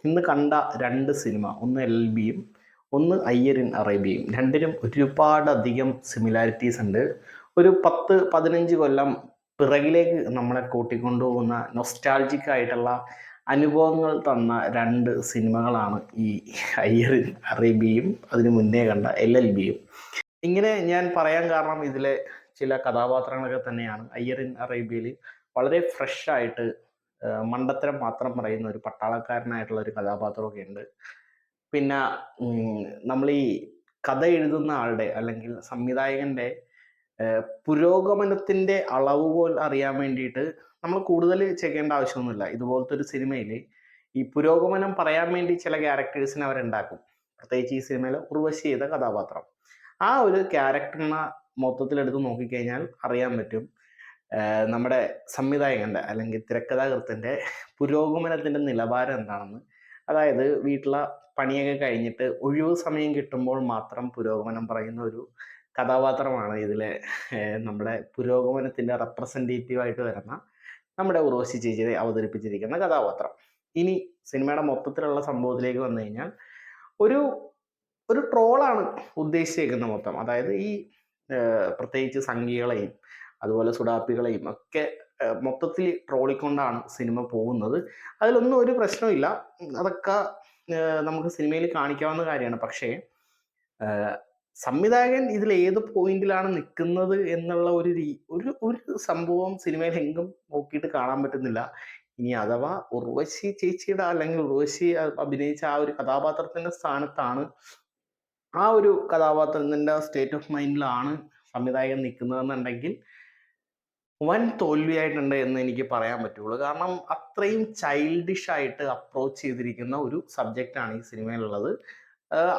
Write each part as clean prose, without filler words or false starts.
ഇന്ന് കണ്ട രണ്ട് സിനിമ, ഒന്ന് എൽ ബിയും ഒന്ന് അയ്യർ ഇൻ അറേബ്യയും. രണ്ടിനും ഒരുപാടധികം സിമിലാരിറ്റീസ് ഉണ്ട്. ഒരു 10-15 കൊല്ലം പിറകിലേക്ക് നമ്മളെ കൂട്ടിക്കൊണ്ടുപോകുന്ന നൊസ്റ്റാൾജിക് ആയിട്ടുള്ള അനുഭവങ്ങൾ തന്ന രണ്ട് സിനിമകളാണ് ഈ അയ്യർ ഇൻ അറേബ്യയും അതിന് മുന്നേ കണ്ട LLBയും. ഇങ്ങനെ ഞാൻ പറയാൻ കാരണം ഇതിലെ ചില കഥാപാത്രങ്ങളൊക്കെ തന്നെയാണ്. അയ്യർ ഇൻ അറേബ്യയിൽ വളരെ ഫ്രഷ് ആയിട്ട് മണ്ടത്തരം മാത്രം പറയുന്ന ഒരു പട്ടാളക്കാരനായിട്ടുള്ള ഒരു കഥാപാത്രമൊക്കെ ഉണ്ട്. പിന്നെ നമ്മൾ ഈ കഥ എഴുതുന്ന ആളുടെ അല്ലെങ്കിൽ സംവിധായകന്റെ പുരോഗമനത്തിന്റെ അളവുകോൽ അറിയാൻ വേണ്ടിയിട്ട് നമ്മൾ കൂടുതൽ ചെയ്യേണ്ട ആവശ്യമൊന്നുമില്ല. ഇതുപോലത്തെ ഒരു സിനിമയിൽ ഈ പുരോഗമനം പറയാൻ വേണ്ടി ചില ക്യാരക്ടേഴ്സിനെ അവരുണ്ടാക്കും. പ്രത്യേകിച്ച് ഈ സിനിമയിൽ ഉർവശി ചെയ്ത കഥാപാത്രം, ആ ഒരു ക്യാരക്ടറിനെ മൊത്തത്തിലെടുത്ത് നോക്കിക്കഴിഞ്ഞാൽ അറിയാൻ പറ്റും നമ്മുടെ സംവിധായകന്റെ അല്ലെങ്കിൽ തിരക്കഥാകൃത്തിന്റെ പുരോഗമനത്തിന്റെ നിലവാരം എന്താണെന്ന്. അതായത് വീട്ടിലെ പണിയൊക്കെ കഴിഞ്ഞിട്ട് ഒഴിവ് സമയം കിട്ടുമ്പോൾ മാത്രം പുരോഗമനം പറയുന്ന ഒരു കഥാപാത്രമാണ് ഇതിലെ നമ്മുടെ പുരോഗമനത്തിന്റെ റെപ്രസെൻറ്റേറ്റീവായിട്ട് വരുന്ന നമ്മുടെ ഉർവശി ചേച്ചിയെ അവതരിപ്പിച്ചിരിക്കുന്ന കഥാപാത്രം. ഇനി സിനിമയുടെ മൊത്തത്തിലുള്ള സംഭവത്തിലേക്ക് വന്നു കഴിഞ്ഞാൽ ഒരു ഒരു ട്രോളാണ് ഉദ്ദേശിച്ചേക്കുന്നത് മൊത്തം. അതായത് ഈ പ്രത്യേകിച്ച് സംഘികളെയും അതുപോലെ സുഡാപ്പികളെയും ഒക്കെ മൊത്തത്തിൽ ട്രോളിക്കൊണ്ടാണ് സിനിമ പോകുന്നത്. അതിലൊന്നും ഒരു പ്രശ്നമില്ല, അതൊക്കെ നമുക്ക് സിനിമയിൽ കാണിക്കാവുന്ന കാര്യമാണ്. പക്ഷേ സംവിധായകൻ ഇതിൽ ഏത് പോയിന്റിലാണ് നിൽക്കുന്നത് എന്നുള്ള ഒരു സംഭവം സിനിമയിൽ എങ്കും നോക്കിയിട്ട് കാണാൻ പറ്റുന്നില്ല. ഇനി അഥവാ ഉർവശി ചേച്ചിയുടെ അല്ലെങ്കിൽ ഉർവശി അഭിനയിച്ച ആ ഒരു കഥാപാത്രത്തിന്റെ സ്ഥാനത്താണ്, ആ ഒരു കഥാപാത്രത്തിന്റെ സ്റ്റേറ്റ് ഓഫ് മൈൻഡിലാണ് സംവിധായകൻ നിൽക്കുന്നതെന്നുണ്ടെങ്കിൽ വൻ തോൽവിയായിട്ടുണ്ട് എന്ന് എനിക്ക് പറയാൻ പറ്റുള്ളൂ. കാരണം അത്രയും ചൈൽഡിഷ് ആയിട്ട് അപ്രോച്ച് ചെയ്തിരിക്കുന്ന ഒരു സബ്ജക്റ്റാണ് ഈ സിനിമയിലുള്ളത്.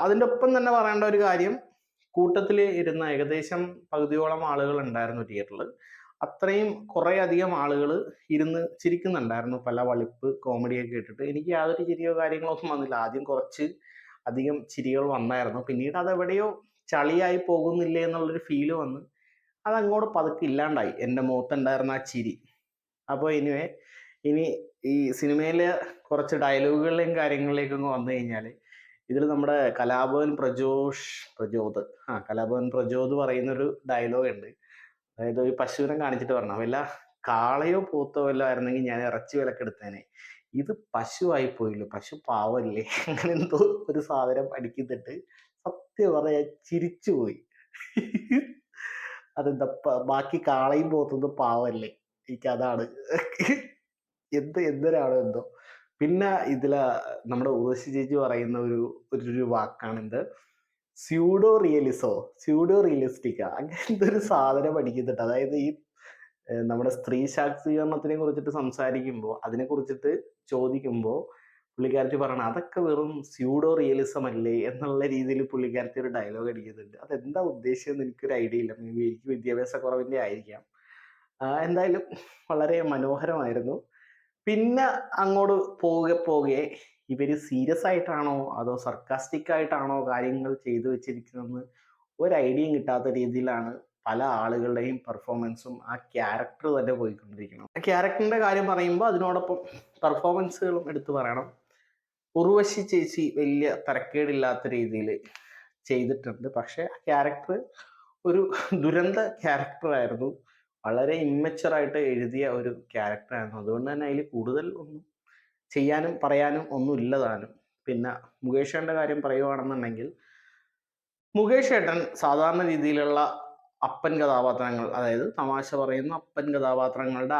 അതിൻ്റെ ഒപ്പം തന്നെ പറയേണ്ട ഒരു കാര്യം, കൂട്ടത്തിൽ ഇരുന്ന ഏകദേശം പകുതിയോളം ആളുകൾ ഉണ്ടായിരുന്നു തിയേറ്ററിൽ. അത്രയും കുറേ അധികം ആളുകൾ ഇരുന്ന് ചിരിക്കുന്നുണ്ടായിരുന്നു പല വളിപ്പ് കോമഡിയൊക്കെ ഇട്ടിട്ട്. എനിക്ക് യാതൊരു ചിരിയോ കാര്യങ്ങളോ ഒന്നും വന്നില്ല. ആദ്യം കുറച്ച് അധികം ചിരികൾ വന്നായിരുന്നു, പിന്നീട് അതെവിടെയോ ചളിയായി പോകുന്നില്ലേ എന്നുള്ളൊരു ഫീല് വന്ന് അതങ്ങോട്ട് പതുക്കെ ഇല്ലാണ്ടായി എൻ്റെ മുഖത്തുണ്ടായിരുന്ന ആ ചിരി. അപ്പോൾ ഇനി ഈ സിനിമയിലെ കുറച്ച് ഡയലോഗുകളിലെയും കാര്യങ്ങളിലേക്കൊന്ന് വന്നു കഴിഞ്ഞാൽ, ഇതിൽ നമ്മുടെ കലാഭവൻ പ്രജോദ് പറയുന്നൊരു ഡയലോഗ് ഉണ്ട്. അതായത് ഒരു പശുവിനെ കാണിച്ചിട്ട് പറഞ്ഞു, വല്ല കാളയോ പോത്തോ വല്ലോ ആയിരുന്നെങ്കിൽ ഞാൻ ഇറച്ചി വിലക്കെടുത്തേനെ, ഇത് പശുവായി പോയില്ലോ, പശു പാവല്ലേ, അങ്ങനെ എന്തോ ഒരു സാധനം അടിക്കുന്നിട്ട് സത്യം പറയാ ചിരിച്ചുപോയി. അതെന്താ ബാക്കി കാളയും പോത്തുന്നത് പാവല്ലേ, എനിക്കതാണ് എന്തൊരാണോ എന്തോ. പിന്നെ ഇതില് നമ്മുടെ ഉർവശി ചേച്ചി പറയുന്ന ഒരു വാക്കാണ് എന്ത്, സ്യൂഡോ റിയലിസ്റ്റിക്കാ, അങ്ങനത്തെ ഒരു സാധനം പഠിക്കുന്നുണ്ട്. അതായത് ഈ നമ്മുടെ സ്ത്രീ ശാക്തീകരണത്തിനെ കുറിച്ചിട്ട് സംസാരിക്കുമ്പോൾ, അതിനെ കുറിച്ചിട്ട് ചോദിക്കുമ്പോൾ പുള്ളിക്കാരത്തി പറയണം അതൊക്കെ വെറും സ്യൂഡോ റിയലിസം അല്ലേ എന്നുള്ള രീതിയിൽ പുള്ളിക്കാരത്തി ഒരു ഡയലോഗ് അടിക്കുന്നുണ്ട്. അതെന്താ ഉദ്ദേശിച്ചതെന്ന് എനിക്കൊരു ഐഡിയ ഇല്ല. മേ ബി എനിക്ക് വിദ്യാഭ്യാസ കുറവിൻ്റെ ആയിരിക്കാം. എന്തായാലും വളരെ മനോഹരമായിരുന്നു. പിന്നെ അങ്ങോട്ട് പോകെ ഇവര് സീരിയസ് ആയിട്ടാണോ അതോ സർക്കാസ്റ്റിക് ആയിട്ടാണോ കാര്യങ്ങൾ ചെയ്തു വെച്ചിരിക്കുന്നതെന്ന് ഒരു ഐഡിയയും കിട്ടാത്ത രീതിയിലാണ് പല ആളുകളുടെയും പെർഫോമൻസും. ആ ക്യാരക്ടർ തന്നെ പോയിക്കൊണ്ടിരിക്കണം. ആ ക്യാരക്ടറിന്റെ കാര്യം പറയുമ്പോൾ അതിനോടൊപ്പം പെർഫോമൻസുകളും എടുത്തു പറയണം. ഉർവശി ചേച്ചി വലിയ തരക്കേടില്ലാത്ത രീതിയിൽ ചെയ്തിട്ടുണ്ട്. പക്ഷെ ആ ക്യാരക്ടർ ഒരു ദുരന്ത ക്യാരക്ടറായിരുന്നു. വളരെ ഇമ്മച്ചുറായിട്ട് എഴുതിയ ഒരു ക്യാരക്ടറായിരുന്നു. അതുകൊണ്ട് തന്നെ അതിൽ കൂടുതൽ ഒന്നും ചെയ്യാനും പറയാനും ഒന്നും ഇല്ലതാനും. പിന്നെ മുകേഷ് ഏട്ടൻ്റെ കാര്യം പറയുകയാണെന്നുണ്ടെങ്കിൽ, മുകേഷ് ഏട്ടൻ സാധാരണ രീതിയിലുള്ള അപ്പൻ കഥാപാത്രങ്ങൾ, അതായത് തമാശ പറയുന്ന അപ്പൻ കഥാപാത്രങ്ങളുടെ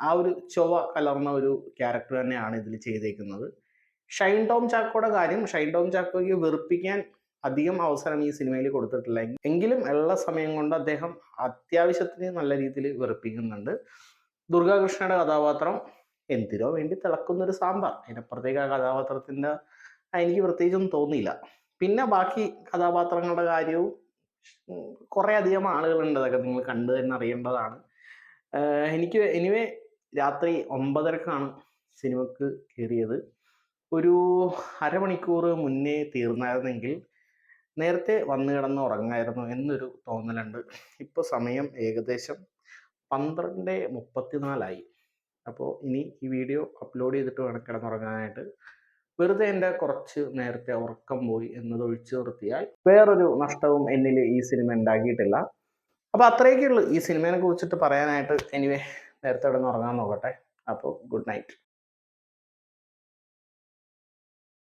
ആ ഒരു ചൊവ്വ കലർന്ന ഒരു ക്യാരക്ടർ തന്നെയാണ് ഇതിൽ ചെയ്തേക്കുന്നത്. ഷൈൻ ടോം ചാക്കോയുടെ കാര്യം, ഷൈൻ ടോം ചാക്കോയ്ക്ക് വെറുപ്പിക്കാൻ അധികം അവസരം ഈ സിനിമയിൽ കൊടുത്തിട്ടില്ല. എങ്കിലും ഉള്ള സമയം കൊണ്ട് അദ്ദേഹം അത്യാവശ്യത്തിന് നല്ല രീതിയിൽ വെറുപ്പിക്കുന്നുണ്ട്. ദുർഗാകൃഷ്ണയുടെ കഥാപാത്രം എന്തിനോ വേണ്ടി തിളക്കുന്നൊരു സാമ്പാർ, അതിനപ്പുറത്തേക്ക് ആ കഥാപാത്രത്തിൻ്റെ എനിക്ക് പ്രത്യേകിച്ചൊന്നും തോന്നിയില്ല. പിന്നെ ബാക്കി കഥാപാത്രങ്ങളുടെ കാര്യവും കുറേ അധികം ആളുകളുണ്ട്, അതൊക്കെ നിങ്ങൾ കണ്ടു തന്നെ അറിയേണ്ടതാണ്. എനിക്ക് എനിവേ രാത്രി 9:30-ക്കാണ് സിനിമക്ക് കയറിയത്. ഒരു അരമണിക്കൂർ മുന്നേ തീർന്നായിരുന്നെങ്കിൽ നേരത്തെ വന്നു കിടന്ന് ഉറങ്ങായിരുന്നു എന്നൊരു തോന്നലുണ്ട്. ഇപ്പോൾ സമയം ഏകദേശം 12:34 അപ്പോൾ ഇനി ഈ വീഡിയോ അപ്ലോഡ് ചെയ്തിട്ട് വേണം കിടന്നുറങ്ങാനായിട്ട്. വെറുതെ എൻ്റെ കുറച്ച് നേരത്തെ ഉറക്കം പോയി എന്നത് ഒഴിച്ചു നിർത്തിയാൽ വേറൊരു നഷ്ടവും എന്നിൽ ഈ സിനിമ ഉണ്ടാക്കിയിട്ടില്ല. അപ്പോൾ അത്രയൊക്കെ ഉള്ളൂ ഈ സിനിമയെ കുറിച്ചിട്ട് പറയാനായിട്ട്. എനിവേ നേരത്തെ കിടന്ന് ഉറങ്ങാൻ നോക്കട്ടെ. അപ്പോൾ ഗുഡ് നൈറ്റ്.